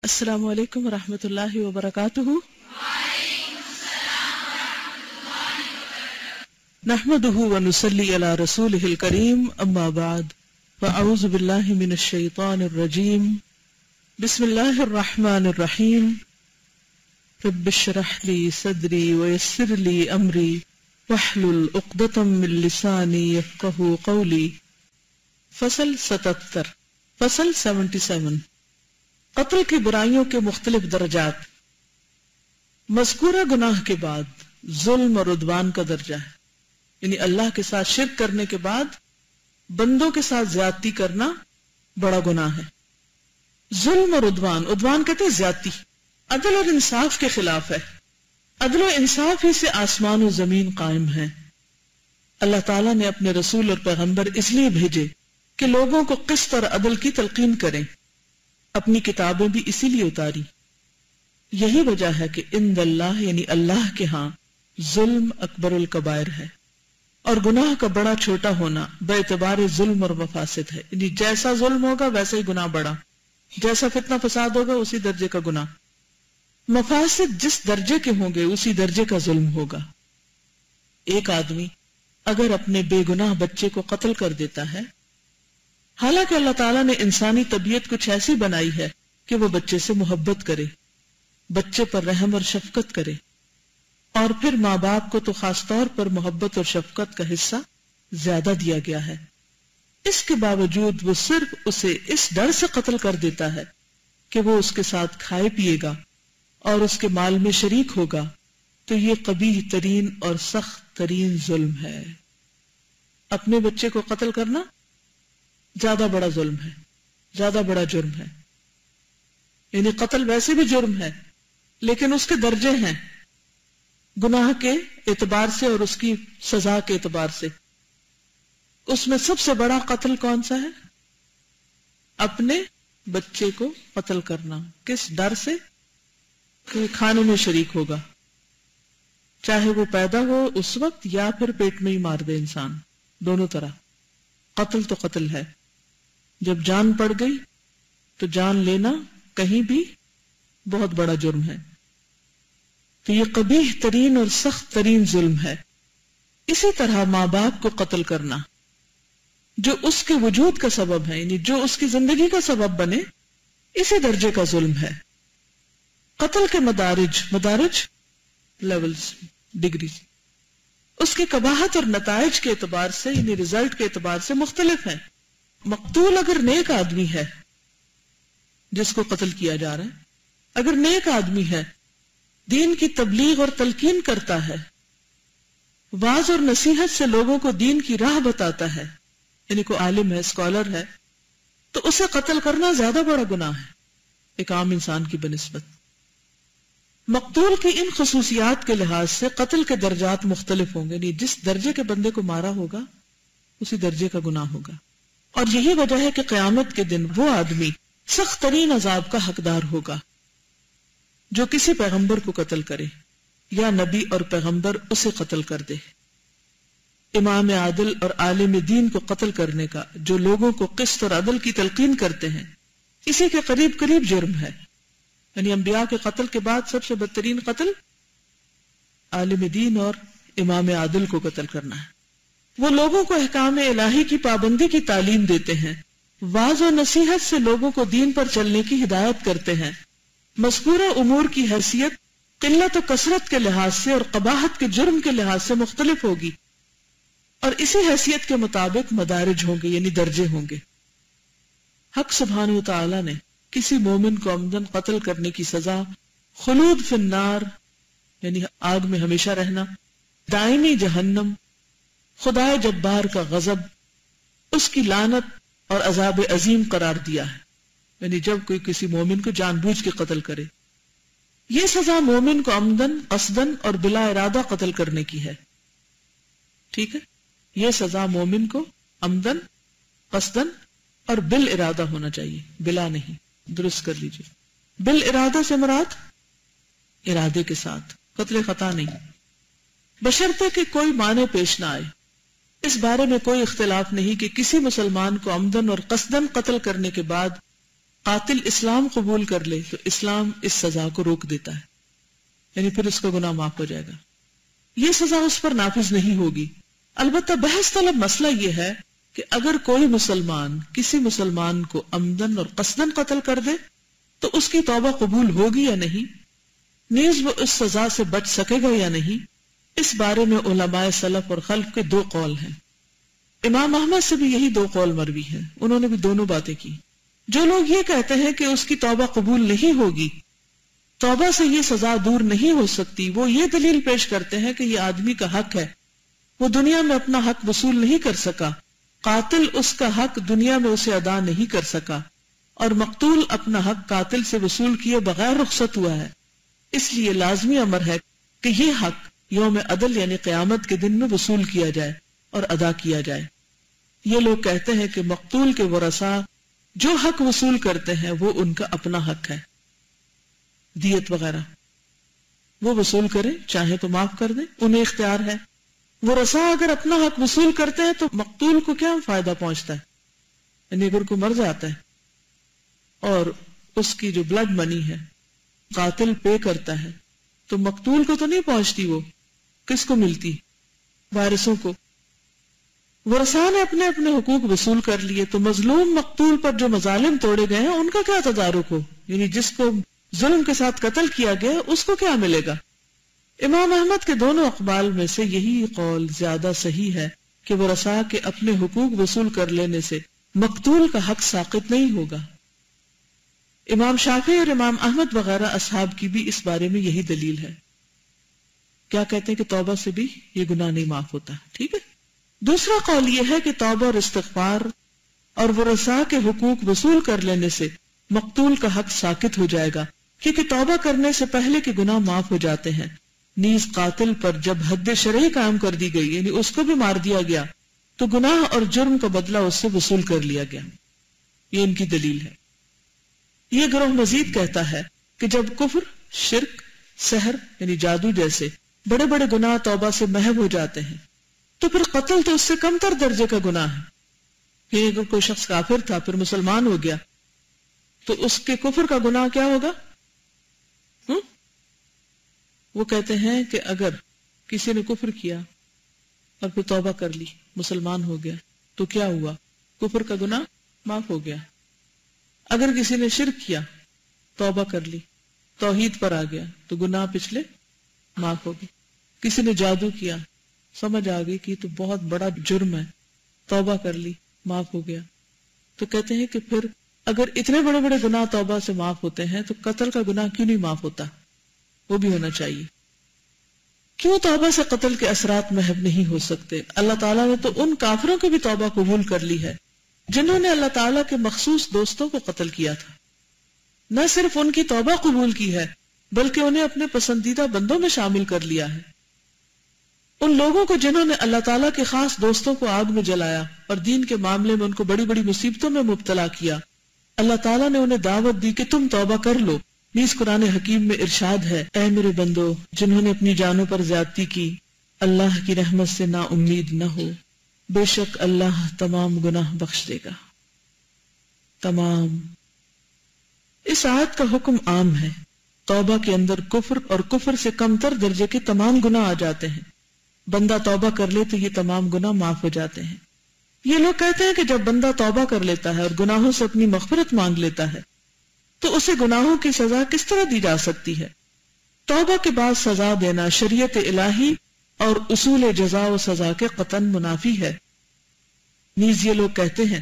السلام علیکم ورحمۃ اللہ وبرکاتہ۔ نحمده ونصلی علی رسولہ الکریم، اما بعد فاعوذ باللہ من الشیطان الرجیم، بسم اللہ الرحمن الرحیم۔ رب اشرح لی صدری ویسر لی امری واحلل عقدۃ من لسانی یفقہوا قولی۔ فصل 77، فصل 77، قتل کی برائیوں کے مختلف درجات۔ مذکورہ گناہ کے بعد ظلم اور عدوان کا درجہ ہے، یعنی اللہ کے ساتھ شرک کرنے کے بعد بندوں کے ساتھ زیادتی کرنا بڑا گناہ ہے۔ ظلم اور عدوان کہتے ہیں زیادتی، عدل اور انصاف کے خلاف ہے۔ عدل و انصاف ہی سے آسمان و زمین قائم ہیں۔ اللہ تعالیٰ نے اپنے رسول اور پیغمبر اس لیے بھیجے کہ لوگوں کو قسط اور عدل کی تلقین کریں۔ اپنی کتابیں بھی اسی لیے اتاری۔ یہی وجہ ہے کہ عند اللہ یعنی اللہ کے ہاں ظلم اکبر الکبائر ہے، اور گناہ کا بڑا چھوٹا ہونا بے اعتبار ظلم اور مفاسد ہے، یعنی جیسا ظلم ہوگا ویسا ہی گناہ بڑا، جیسا فتنہ فساد ہوگا اسی درجے کا گناہ، مفاسد جس درجے کے ہوں گے اسی درجے کا ظلم ہوگا۔ ایک آدمی اگر اپنے بے گناہ بچے کو قتل کر دیتا ہے، حالانکہ اللہ تعالیٰ نے انسانی طبیعت کچھ ایسی بنائی ہے کہ وہ بچے سے محبت کرے، بچے پر رحم اور شفقت کرے، اور پھر ماں باپ کو تو خاص طور پر محبت اور شفقت کا حصہ زیادہ دیا گیا ہے، اس کے باوجود وہ صرف اسے اس ڈر سے قتل کر دیتا ہے کہ وہ اس کے ساتھ کھائے پیے گا اور اس کے مال میں شریک ہوگا، تو یہ قبیح ترین اور سخت ترین ظلم ہے۔ اپنے بچے کو قتل کرنا زیادہ بڑا ظلم ہے، زیادہ بڑا جرم ہے۔ یعنی قتل ویسے بھی جرم ہے، لیکن اس کے درجے ہیں گناہ کے اعتبار سے اور اس کی سزا کے اعتبار سے۔ اس میں سب سے بڑا قتل کون سا ہے؟ اپنے بچے کو قتل کرنا۔ کس ڈر سے؟ کہ کھانے میں شریک ہوگا، چاہے وہ پیدا ہو اس وقت یا پھر پیٹ میں ہی مار دے انسان، دونوں طرح۔ قتل تو قتل ہے، جب جان پڑ گئی تو جان لینا کہیں بھی بہت بڑا جرم ہے۔ تو یہ قبیح ترین اور سخت ترین ظلم ہے۔ اسی طرح ماں باپ کو قتل کرنا، جو اس کے وجود کا سبب ہے، یعنی جو اس کی زندگی کا سبب بنے، اسی درجے کا ظلم ہے۔ قتل کے مدارج لیولز، ڈگریز، اس کی قباحت اور نتائج کے اعتبار سے یعنی رزلٹ کے اعتبار سے مختلف ہیں۔ مقتول اگر نیک آدمی ہے جس کو قتل کیا جا رہا ہے، اگر نیک آدمی ہے، دین کی تبلیغ اور تلقین کرتا ہے، واعظ اور نصیحت سے لوگوں کو دین کی راہ بتاتا ہے، یعنی کوئی عالم ہے، اسکالر ہے، تو اسے قتل کرنا زیادہ بڑا گناہ ہے ایک عام انسان کی بنسبت۔ مقتول کی ان خصوصیات کے لحاظ سے قتل کے درجات مختلف ہوں گے، یعنی جس درجے کے بندے کو مارا ہوگا اسی درجے کا گناہ ہوگا۔ اور یہی وجہ ہے کہ قیامت کے دن وہ آدمی سخت ترین عذاب کا حقدار ہوگا جو کسی پیغمبر کو قتل کرے یا نبی اور پیغمبر اسے قتل کر دے۔ امام عادل اور عالم دین کو قتل کرنے کا، جو لوگوں کو قسط اور عدل کی تلقین کرتے ہیں، اسی کے قریب قریب جرم ہے۔ یعنی انبیاء کے قتل کے بعد سب سے بدترین قتل عالم دین اور امام عادل کو قتل کرنا ہے۔ وہ لوگوں کو احکام الہی کی پابندی کی تعلیم دیتے ہیں، واعظ و نصیحت سے لوگوں کو دین پر چلنے کی ہدایت کرتے ہیں۔ مذکورہ امور کی حیثیت قلت و کثرت کے لحاظ سے اور قباحت کے جرم کے لحاظ سے مختلف ہوگی، اور اسی حیثیت کے مطابق مدارج ہوں گے، یعنی درجے ہوں گے۔ حق سبحانہ و تعالی نے کسی مومن کو عمدن قتل کرنے کی سزا خلود فی النار یعنی آگ میں ہمیشہ رہنا، دائمی جہنم، خدائے جبار کا غضب، اس کی لعنت اور عذاب عظیم قرار دیا ہے۔ یعنی جب کوئی کسی مومن کو جان بوجھ کے قتل کرے، یہ سزا مومن کو عمدن، قصدن اور بلا ارادہ قتل کرنے کی ہے۔ ٹھیک ہے، یہ سزا مومن کو عمدن، قصدن اور بال ارادہ ہونا چاہیے، بلا نہیں، درست کر لیجیے۔ بال ارادہ سے مراد ارادے کے ساتھ، قتل خطا نہیں، بشرطے کہ کوئی معنی پیش نہ آئے۔ اس بارے میں کوئی اختلاف نہیں کہ کسی مسلمان کو عمدن اور قصدن قتل کرنے کے بعد قاتل اسلام قبول کر لے تو اسلام اس سزا کو روک دیتا ہے، یعنی پھر اس کا گناہ معاف ہو جائے گا، یہ سزا اس پر نافذ نہیں ہوگی۔ البتہ بحث طلب مسئلہ یہ ہے کہ اگر کوئی مسلمان کسی مسلمان کو عمدن اور قصدن قتل کر دے تو اس کی توبہ قبول ہوگی یا نہیں، نیز وہ اس سزا سے بچ سکے گا یا نہیں، اس بارے میں علماء سلف اور خلف کے دو قول ہیں۔ امام احمد سے بھی یہی دو قول مروی ہیں، انہوں نے بھی دونوں باتیں کی۔ جو لوگ یہ کہتے ہیں کہ اس کی توبہ قبول نہیں ہوگی، توبہ سے یہ سزا دور نہیں ہو سکتی، وہ یہ دلیل پیش کرتے ہیں کہ یہ آدمی کا حق ہے، وہ دنیا میں اپنا حق وصول نہیں کر سکا، قاتل اس کا حق دنیا میں اسے ادا نہیں کر سکا، اور مقتول اپنا حق قاتل سے وصول کیے بغیر رخصت ہوا ہے، اس لیے لازمی امر ہے کہ یہ حق یوم عدل یعنی قیامت کے دن میں وصول کیا جائے اور ادا کیا جائے۔ یہ لوگ کہتے ہیں کہ مقتول کے ورثاء جو حق وصول کرتے ہیں وہ ان کا اپنا حق ہے، دیت وغیرہ وہ وصول کریں، چاہے تو معاف کر دیں، انہیں اختیار ہے۔ ورثاء اگر اپنا حق وصول کرتے ہیں تو مقتول کو کیا فائدہ پہنچتا ہے؟ یعنی اگر کوئی مر جاتا ہے اور اس کی جو بلڈ منی ہے قاتل پے کرتا ہے تو مقتول کو تو نہیں پہنچتی، وہ کس کو ملتی؟ وارثوں کو۔ ورثاء نے اپنے اپنے حقوق وصول کر لیے تو مظلوم مقتول پر جو مظالم توڑے گئے ہیں ان کا کیا تدارک ہو؟ یعنی جس کو ظلم کے ساتھ قتل کیا گیا اس کو کیا ملے گا؟ امام احمد کے دونوں اقوال میں سے یہی قول زیادہ صحیح ہے کہ ورثاء کے اپنے حقوق وصول کر لینے سے مقتول کا حق ساقط نہیں ہوگا۔ امام شافعی اور امام احمد وغیرہ اصحاب کی بھی اس بارے میں یہی دلیل ہے۔ کیا کہتے ہیں کہ توبہ سے بھی یہ گناہ نہیں معاف ہوتا، ٹھیک ہے۔ دوسرا قول یہ ہے کہ توبہ اور استغفار اور ورثاء کے حقوق وصول کر لینے سے مقتول کا حق ساقط ہو جائے گا، کیونکہ توبہ کرنے سے پہلے کے گناہ معاف ہو جاتے ہیں۔ نیز قاتل پر جب حد شرعی قائم کر دی گئی، یعنی اس کو بھی مار دیا گیا، تو گناہ اور جرم کا بدلہ اس سے وصول کر لیا گیا۔ یہ ان کی دلیل ہے۔ یہ گروہ مزید کہتا ہے کہ جب کفر، شرک، سحر یعنی جادو جیسے بڑے بڑے گناہ توبہ سے محو ہو جاتے ہیں تو پھر قتل تو اس سے کم تر درجے کا گناہ ہے۔ یعنی اگر کوئی شخص کافر تھا پھر مسلمان ہو گیا تو اس کے کفر کا گناہ کیا ہوگا؟ وہ کہتے ہیں کہ اگر کسی نے کفر کیا اور پھر توبہ کر لی، مسلمان ہو گیا تو کیا ہوا؟ کفر کا گناہ معاف ہو گیا۔ اگر کسی نے شرک کیا، توبہ کر لی، توحید پر آ گیا تو گناہ پچھلے معاف ہو گئے۔ کسی نے جادو کیا، سمجھ آ گئی کہ یہ تو بہت بڑا جرم ہے، توبہ کر لی، معاف ہو گیا۔ تو کہتے ہیں کہ پھر اگر اتنے بڑے بڑے گناہ توبہ سے معاف ہوتے ہیں تو قتل کا گناہ کیوں نہیں معاف ہوتا؟ وہ بھی ہونا چاہیے۔ کیوں توبہ سے قتل کے اثرات محو نہیں ہو سکتے؟ اللہ تعالیٰ نے تو ان کافروں کی بھی توبہ قبول کر لی ہے جنہوں نے اللہ تعالیٰ کے مخصوص دوستوں کو قتل کیا تھا۔ نہ صرف ان کی توبہ قبول کی ہے بلکہ انہیں اپنے پسندیدہ بندوں میں شامل کر لیا ہے۔ ان لوگوں کو جنہوں نے اللہ تعالیٰ کے خاص دوستوں کو آگ میں جلایا اور دین کے معاملے میں ان کو بڑی بڑی مصیبتوں میں مبتلا کیا، اللہ تعالیٰ نے انہیں دعوت دی کہ تم توبہ کر لو۔ نیز قرآن حکیم میں ارشاد ہے، اے میرے بندو جنہوں نے اپنی جانوں پر زیادتی کی، اللہ کی رحمت سے نا امید نہ ہو، بے شک اللہ تمام گناہ بخش دے گا۔ تمام، اس آیت کا حکم عام ہے۔ توبہ کے اندر کفر اور کفر سے کم تر درجے کے تمام گناہ آ جاتے ہیں۔ بندہ توبہ کر لے تو یہ تمام گناہ معاف ہو جاتے ہیں۔ یہ لوگ کہتے ہیں کہ جب بندہ توبہ کر لیتا ہے اور گناہوں سے اپنی مغفرت مانگ لیتا ہے تو اسے گناہوں کی سزا کس طرح دی جا سکتی ہے؟ توبہ کے بعد سزا دینا شریعت الہی اور اصول جزا و سزا کے قطعاً منافی ہے۔ نیز یہ لوگ کہتے ہیں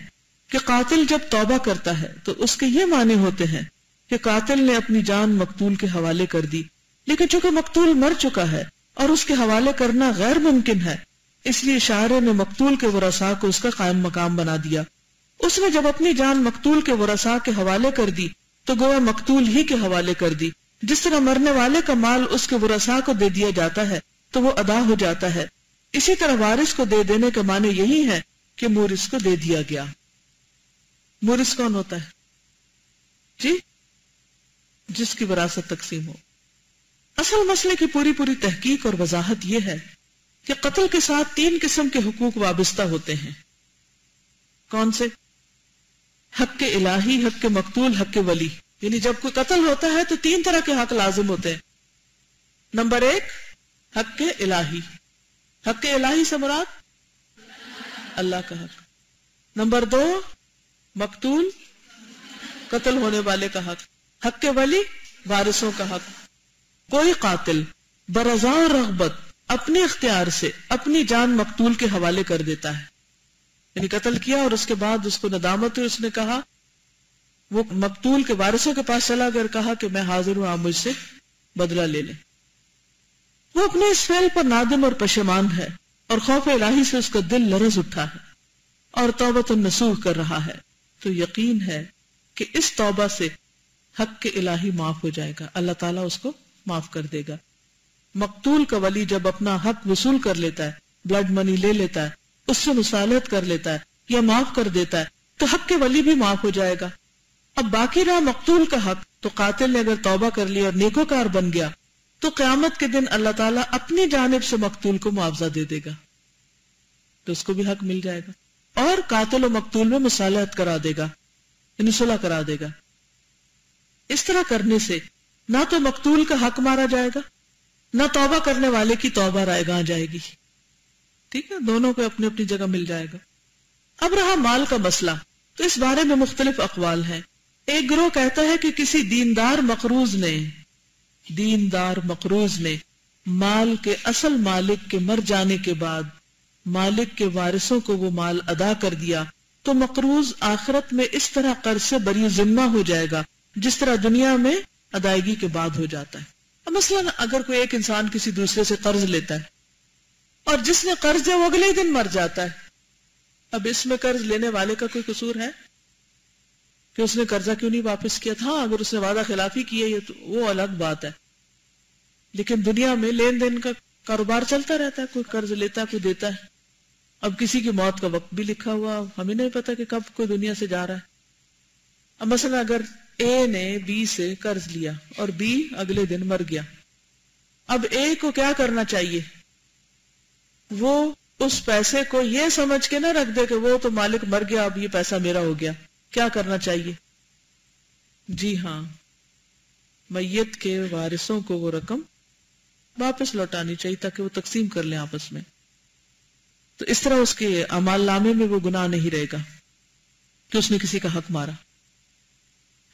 کہ قاتل جب توبہ کرتا ہے تو اس کے یہ معنی ہوتے ہیں کہ قاتل نے اپنی جان مقتول کے حوالے کر دی، لیکن چونکہ مقتول مر چکا ہے اور اس کے حوالے کرنا غیر ممکن ہے، اس لیے شاعر نے مقتول کے ورثاء کو اس کا قائم مقام بنا دیا۔ اس نے جب اپنی جان مقتول کے ورثاء کے حوالے کر دی تو گویا مقتول ہی کے حوالے کر دی۔ جس طرح مرنے والے کا مال اس کے ورثاء کو دے دیا جاتا ہے تو وہ ادا ہو جاتا ہے، اسی طرح وارث کو دے دینے کا معنی یہی ہے کہ مورث کو دے دیا گیا۔ مورث کون ہوتا ہے؟ جی، جس کی وراثت تقسیم ہو۔ اصل مسئلے کی پوری تحقیق اور وضاحت یہ ہے کہ قتل کے ساتھ 3 قسم کے حقوق وابستہ ہوتے ہیں۔ کون سے؟ حق الہی، حق مقتول، حق ولی. یعنی جب کوئی قتل ہوتا ہے تو 3 طرح کے حق لازم ہوتے ہیں. نمبر 1 حق الہی. حق الہی سے مراد اللہ کا حق. نمبر 2 مقتول، قتل ہونے والے کا حق. حق ولی وارثوں کا حق. کوئی قاتل برضا و رغبت اپنے اختیار سے اپنی جان مقتول کے حوالے کر دیتا ہے، یعنی قتل کیا اور اس کے بعد اس کو ندامت ہوئی، اس نے کہا، وہ مقتول کے وارثوں کے پاس چلا کر کہا کہ میں حاضر ہوں، آپ مجھ سے بدلہ لے لیں. وہ اپنے اس فعل پر نادم اور پشیمان ہے اور خوف الہی سے اس کا دل لرز اٹھا ہے اور توبۃ النصوح کر رہا ہے، تو یقین ہے کہ اس توبہ سے حق الہی معاف ہو جائے گا، اللہ تعالیٰ اس کو معاف کر دے گا. مقتول کا ولی جب اپنا حق وصول کر لیتا ہے، بلڈ منی لے لیتا ہے، اس سے مصالحت کر لیتا ہے یا معاف کر دیتا ہے، تو حق کے ولی بھی معاف ہو جائے گا. اب باقی رہا مقتول کا حق، تو قاتل نے اگر توبہ کر لی اور نیکوکار بن گیا تو قیامت کے دن اللہ تعالیٰ اپنی جانب سے مقتول کو معاوضہ دے دے گا، تو اس کو بھی حق مل جائے گا اور قاتل و مقتول میں مصالحت کرا دے گا، یعنی صلح کرا دے گا. اس طرح کرنے سے نہ تو مقتول کا حق مارا جائے گا، نہ توبہ کرنے والے کی توبہ رائے گاں جائے گی. ٹھیک ہے، دونوں کو اپنی اپنی جگہ مل جائے گا. اب رہا مال کا مسئلہ، تو اس بارے میں مختلف اقوال ہیں. ایک گروہ کہتا ہے کہ کسی دیندار مقروض نے مال کے اصل مالک کے مر جانے کے بعد مالک کے وارثوں کو وہ مال ادا کر دیا تو مقروض آخرت میں اس طرح قرض سے بری ذمہ ہو جائے گا جس طرح دنیا میں ادائیگی کے بعد ہو جاتا ہے. مثلا اگر کوئی ایک انسان کسی دوسرے سے قرض لیتا ہے اور جس نے قرض دیا وہ اگلے ہی دن مر جاتا ہے، اب اس میں قرض لینے والے کا کوئی قصور ہے کہ اس نے قرضہ کیوں نہیں واپس کیا تھا؟ اگر اس نے وعدہ خلافی کی ہے تو وہ الگ بات ہے، لیکن دنیا میں لین دین کا کاروبار چلتا رہتا ہے، کوئی قرض لیتا ہے، کوئی دیتا ہے. اب کسی کی موت کا وقت بھی لکھا ہوا، ہمیں نہیں پتا کہ کب کوئی دنیا سے جا رہا ہے. اب مثلا اگر اے نے بی سے قرض لیا اور بی اگلے دن مر گیا، اب اے کو کیا کرنا چاہیے؟ وہ اس پیسے کو یہ سمجھ کے نہ رکھ دے کہ وہ تو مالک مر گیا، اب یہ پیسہ میرا ہو گیا. کیا کرنا چاہیے؟ جی ہاں، میت کے وارثوں کو وہ رقم واپس لوٹانی چاہیے تاکہ وہ تقسیم کر لیں آپس میں. تو اس طرح اس کے اعمال نامے میں وہ گناہ نہیں رہے گا کہ اس نے کسی کا حق مارا.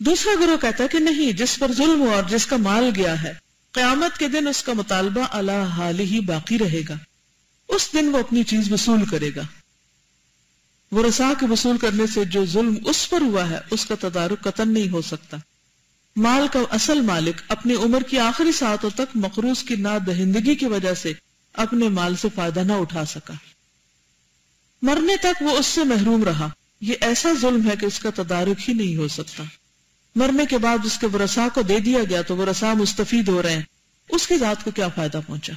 دوسرا گروہ کہتا ہے کہ نہیں، جس پر ظلم ہوا اور جس کا مال گیا ہے، قیامت کے دن اس کا مطالبہ علی حال ہی باقی رہے گا. اس دن وہ اپنی چیز وصول کرے گا. ورثاء کے وصول کرنے سے جو ظلم اس پر ہوا ہے اس کا تدارک قطعاً نہیں ہو سکتا. مال کا اصل مالک اپنی عمر کی آخری ساعتوں تک مقروض کی نادہندگی کی وجہ سے اپنے مال سے فائدہ نہ اٹھا سکا، مرنے تک وہ اس سے محروم رہا. یہ ایسا ظلم ہے کہ اس کا تدارک ہی نہیں ہو سکتا. مرنے کے بعد اس کے ورثاء کو دے دیا گیا تو ورثاء مستفید ہو رہے ہیں، اس کی ذات کو کیا فائدہ پہنچا؟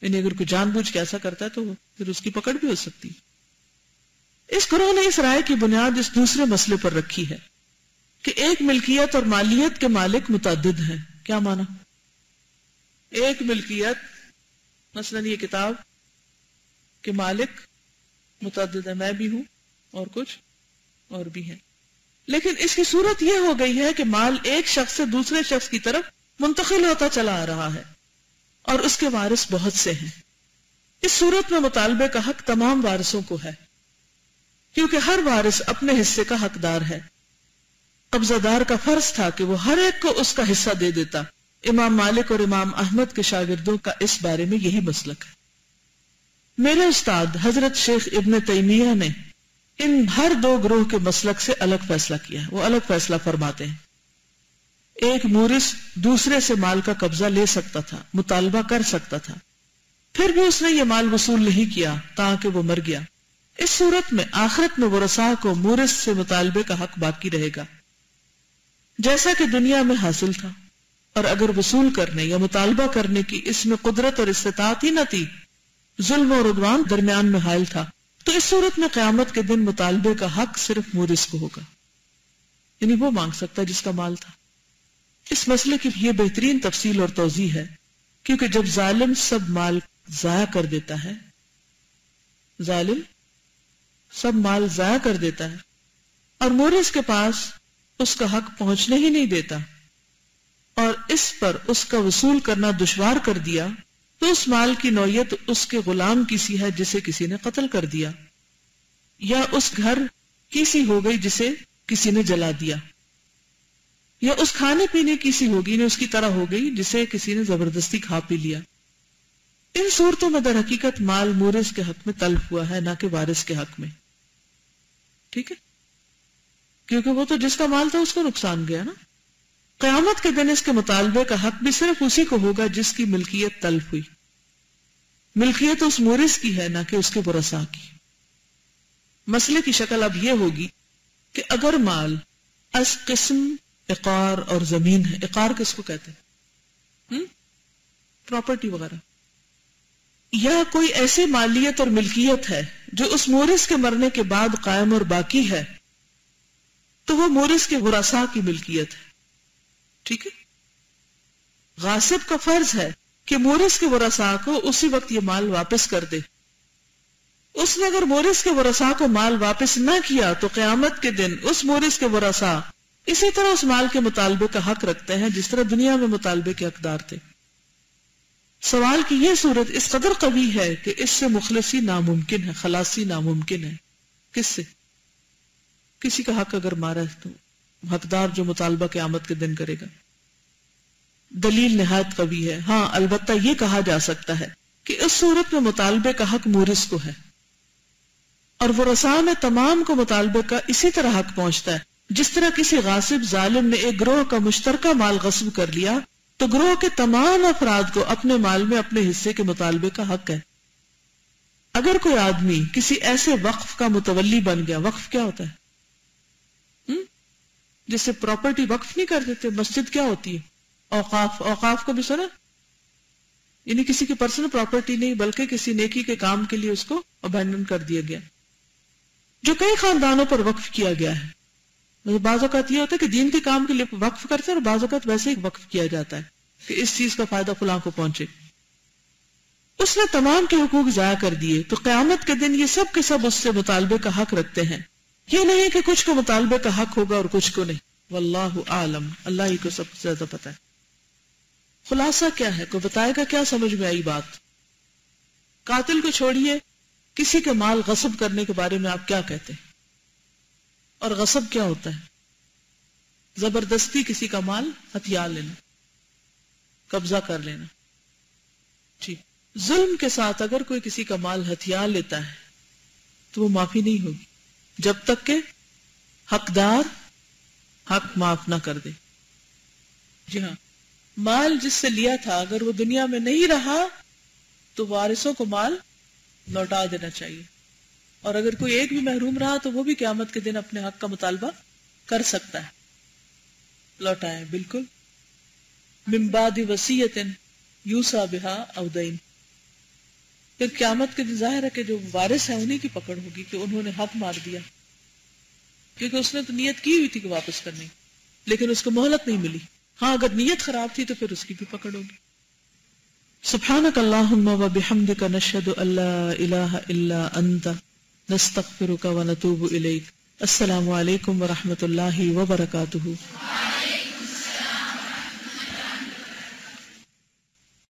یعنی اگر کوئی جان بوجھ کے ایسا کرتا ہے تو پھر اس کی پکڑ بھی ہو سکتی. اس گروہ نے اس رائے کی بنیاد اس دوسرے مسئلے پر رکھی ہے کہ ایک ملکیت اور مالیت کے مالک متعدد ہیں. کیا مانا؟ ایک ملکیت، مثلا یہ کتاب کے مالک متعدد ہے، میں بھی ہوں اور کچھ اور بھی ہیں، لیکن اس کی صورت یہ ہو گئی ہے کہ مال ایک شخص سے دوسرے شخص کی طرف منتقل ہوتا چلا آ رہا ہے اور اس کے وارث بہت سے ہیں. اس صورت میں مطالبے کا حق تمام وارثوں کو ہے کیونکہ ہر وارث اپنے حصے کا حقدار ہے. قبضہ دار کا فرض تھا کہ وہ ہر ایک کو اس کا حصہ دے دیتا. امام مالک اور امام احمد کے شاگردوں کا اس بارے میں یہی مسلک ہے. میرے استاد حضرت شیخ ابن تیمیہ نے ان ہر دو گروہ کے مسلک سے الگ فیصلہ کیا. وہ الگ فیصلہ فرماتے ہیں. ایک مورث دوسرے سے مال کا قبضہ لے سکتا تھا، مطالبہ کر سکتا تھا، پھر بھی اس نے یہ مال وصول نہیں کیا تاکہ وہ مر گیا. اس صورت میں آخرت میں ورثاء کو مورث سے مطالبے کا حق باقی رہے گا جیسا کہ دنیا میں حاصل تھا، اور اگر وصول کرنے یا مطالبہ کرنے کی اس میں قدرت اور استطاعت ہی نہ تھی، ظلم اور عدوان درمیان میں حائل تھا، تو اس صورت میں قیامت کے دن مطالبے کا حق صرف مورث کو ہوگا، یعنی وہ مانگ سکتا ہے جس کا مال تھا. اس مسئلے کی یہ بہترین تفصیل اور توضیح ہے کیونکہ جب ظالم سب مال ضائع کر دیتا ہے، ظالم سب مال ضائع کر دیتا ہے اور مورث کے پاس اس کا حق پہنچنے ہی نہیں دیتا اور اس پر اس کا وصول کرنا دشوار کر دیا تو اس مال کی نوعیت اس کے غلام کی سی ہے جسے کسی نے قتل کر دیا، یا اس گھر کی سی ہو گئی جسے کسی نے جلا دیا، یا اس کھانے پینے کی سی ہوگی نے اس کی طرح ہو گئی جسے کسی نے زبردستی کھا پی لیا۔ ان صورتوں میں در حقیقت مال مورث کے حق میں تلف ہوا ہے، نہ کہ وارث کے حق میں، ٹھیک ہے، کیونکہ وہ تو جس کا مال تھا اس کو نقصان گیا نا۔ قیامت کے دن اس کے مطالبے کا حق بھی صرف اسی کو ہوگا جس کی ملکیت تلف ہوئی، ملکیت اس مورث کی ہے نہ کہ اس کے ورثاء کی۔ مسئلے کی شکل اب یہ ہوگی کہ اگر مال از قسم عقار اور زمین ہے، عقار کس کو کہتے ہیں؟ پراپرٹی وغیرہ، یا کوئی ایسی مالیت اور ملکیت ہے جو اس مورث کے مرنے کے بعد قائم اور باقی ہے، تو وہ مورث کے ورثاء کی ملکیت ہے، ٹھیک ہے۔ غاصب کا فرض ہے کہ مورث کے ورثاء کو اسی وقت یہ مال واپس کر دے۔ اس نے اگر مورث کے ورثاء کو مال واپس نہ کیا تو قیامت کے دن اس مورث کے ورثاء اسی طرح اس مال کے مطالبے کا حق رکھتے ہیں جس طرح دنیا میں مطالبے کے حقدار تھے۔ سوال کی یہ صورت اس قدر قوی ہے کہ اس سے مخلصی ناممکن ہے، خلاصی ناممکن ہے۔ کس سے؟ کسی کا حق اگر مارا ہے تو حقدار جو مطالبہ قیامت کے دن کرے گا۔ دلیل نہایت قوی ہے۔ ہاں البتہ یہ کہا جا سکتا ہے کہ اس صورت میں مطالبے کا حق مورث کو ہے اور ورثاء میں تمام کو مطالبے کا اسی طرح حق پہنچتا ہے۔ جس طرح کسی غاصب ظالم نے ایک گروہ کا مشترکہ مال غصب کر لیا تو گروہ کے تمام افراد کو اپنے مال میں اپنے حصے کے مطالبے کا حق ہے۔ اگر کوئی آدمی کسی ایسے وقف کا متولی بن گیا، وقف کیا ہوتا ہے؟ جس سے پراپرٹی وقف نہیں کر دیتے، مسجد کیا ہوتی ہے؟ اوقاف، اوقاف کو بھی سنا، یعنی کسی کی پرسنل پراپرٹی نہیں بلکہ کسی نیکی کے کام کے لیے اس کو ابینڈن کر دیا گیا، جو کئی خاندانوں پر وقف کیا گیا ہے۔ بعض اوقات یہ ہوتا ہے کہ دین کے کام کے لیے وقف کرتے ہیں اور بعض اوقات ویسے ہی وقف کیا جاتا ہے کہ اس چیز کا فائدہ فلاں کو پہنچے۔ اس نے تمام کے حقوق ضائع کر دیے تو قیامت کے دن یہ سب کے سب اس سے مطالبے کا حق رکھتے ہیں۔ یہ نہیں کہ کچھ کو مطالبے کا حق ہوگا اور کچھ کو نہیں، واللہ عالم، اللہ ہی کو سب سے زیادہ پتہ ہے۔ خلاصہ کیا ہے؟ کوئی بتائے گا کیا سمجھ میں آئی بات؟ قاتل کو چھوڑیے، کسی کے مال غصب کرنے کے بارے میں آپ کیا کہتے ہیں؟ اور غصب کیا ہوتا ہے؟ زبردستی کسی کا مال ہتھیار لینا، قبضہ کر لینا، ٹھیک۔ ظلم کے ساتھ اگر کوئی کسی کا مال ہتھیار لیتا ہے تو وہ معافی نہیں ہوگی جب تک کہ حقدار حق معاف نہ کر دے۔ جی ہاں، مال جس سے لیا تھا اگر وہ دنیا میں نہیں رہا تو وارثوں کو مال لوٹا دینا چاہیے، اور اگر کوئی ایک بھی محروم رہا تو وہ بھی قیامت کے دن اپنے حق کا مطالبہ کر سکتا ہے، لوٹائیں بالکل۔ من بعد وصیۃ یوصی بہا او دین، پھر قیامت کے دن ظاہر ہے کہ جو وارث ہیں انہی کی پکڑ ہوگی کہ انہوں نے حق مار دیا، کیونکہ اس نے تو نیت کی ہوئی تھی کہ واپس کرنے، لیکن اس کو مہلت نہیں ملی۔ ہاں اگر نیت خراب تھی تو پھر اس کی بھی پکڑ ہوگی۔ سبحانک اللہم و بحمدک نشہد ان لا الہ الا انت نستغفرک و نتوب الیک۔ السلام علیکم ورحمۃ اللہ وبرکاتہ۔